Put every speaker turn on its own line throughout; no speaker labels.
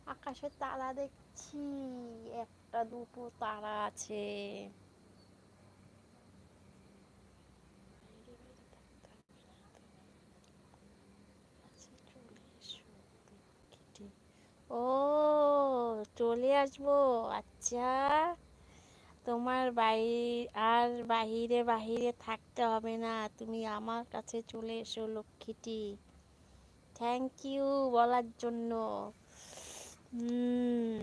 আকাশে তারা দেখছি, একটা দুটো তারা আছে। ও, চলে আসবো। আচ্ছা, তোমার আর বাহিরে বাহিরে থাকতে হবে না, তুমি আমার কাছে চলে এসো লক্ষ্মীটি। থ্যাংক ইউ বলার জন্য। হুম।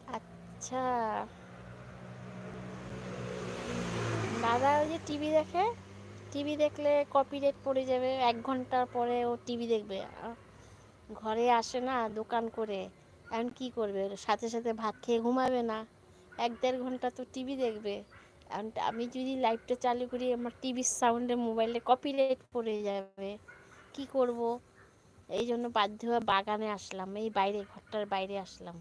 আচ্ছা, দাদা ওই যে টিভি দেখে, টিভি দেখলে কপিরাইট পড়ে যাবে, 1 ঘন্টার পরে ও টিভি দেখবে। ঘরে আসে না দোকান করে, এখন কি করবে, সাথে সাথে ভাত খেয়ে ঘুমাবে না, 1-1.5 ঘন্টা তো টিভি দেখবে। এখন আমি যদি লাইটটা চালু করি, আমার টিভির সাউন্ডে মোবাইলে কপিরাইট পড়ে যাবে, কি করব? এই জন্য বাধ্য হয়ে বাগানে আসলাম, এই বাইরে, ঘরটার বাইরে আসলাম।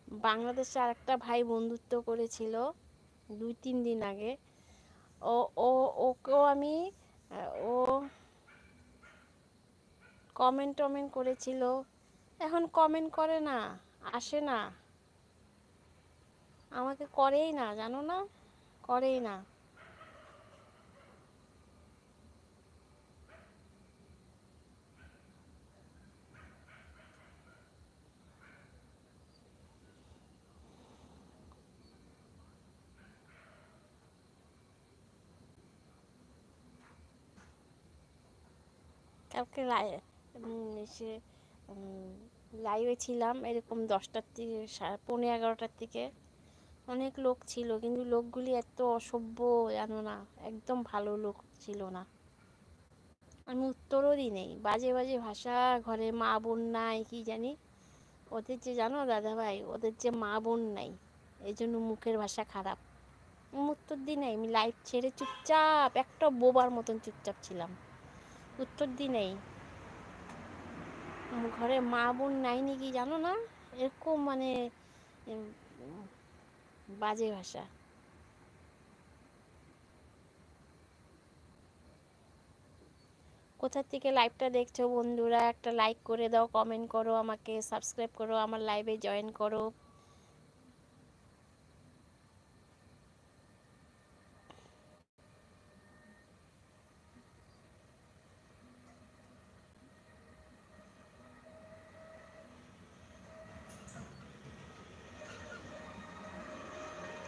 বাংলাদেশে আরেকটা ভাই বন্ধুত্ব করেছিল 2-3 দিন আগে। ও ও ওকেও আমি ও কমেন্ট টমেন্ট করেছিল, এখন কমেন্ট করে না, আসে না, আমাকে করেই না, জানো না, করেই না। কালকে সে লাইভে ছিলাম এরকম 10টার থেকে, 11:30টার দিকে। অনেক লোক ছিল, কিন্তু লোকগুলি এত অসভ্য, জানো না, একদম ভালো লোক ছিল না। আমি উত্তরও দিই নেই, বাজে বাজে ভাষা, ঘরে মা বোন নাই কি জানি, ওদের যে জানো দাদা ভাই, ওদের যে মা বোন নাই, এই জন্য মুখের ভাষা খারাপ। আমি উত্তর দিই নাই, আমি লাইভ ছেড়ে চুপচাপ, একটা বোবার মতন চুপচাপ ছিলাম, উত্তর দিই নেই। ঘরে মা বোন নাই নাকি জানো না, এরকম মানে উম, বাজে ভাষা। কোথা থেকে লাইভটা দেখছো বন্ধুরা, একটা লাইক করে দাও, কমেন্ট করো, আমাকে সাবস্ক্রাইব করো, আমার লাইভে জয়েন করো।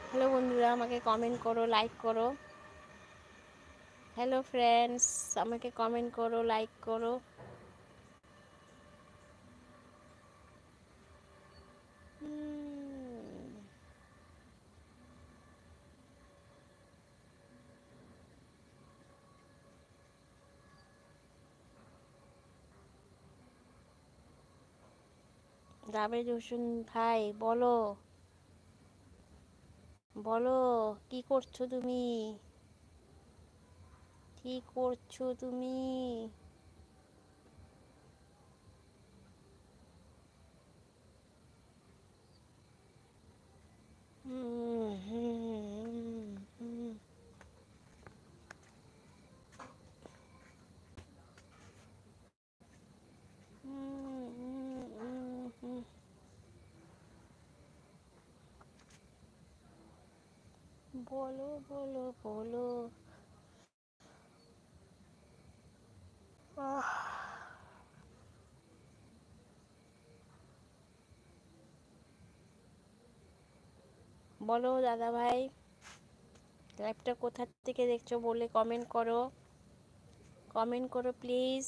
হ্যালো বন্ধুরা, আমাকে কমেন্ট করো, লাইক করো। হ্যালো ফ্রেন্ডস, আমাকে কমেন্ট করো, লাইক করো। জাবেদ হোসেন ভাই, বলো বলো, কি করছো তুমি, কি করছো তুমি? হুম, হুম, হুম, হুম, হুম, হুম। বলো বলো বলো। আহ, বলো দাদা ভাই, লাইভটা কোথা থেকে দেখছো বলে কমেন্ট করো, কমেন্ট করো প্লিজ।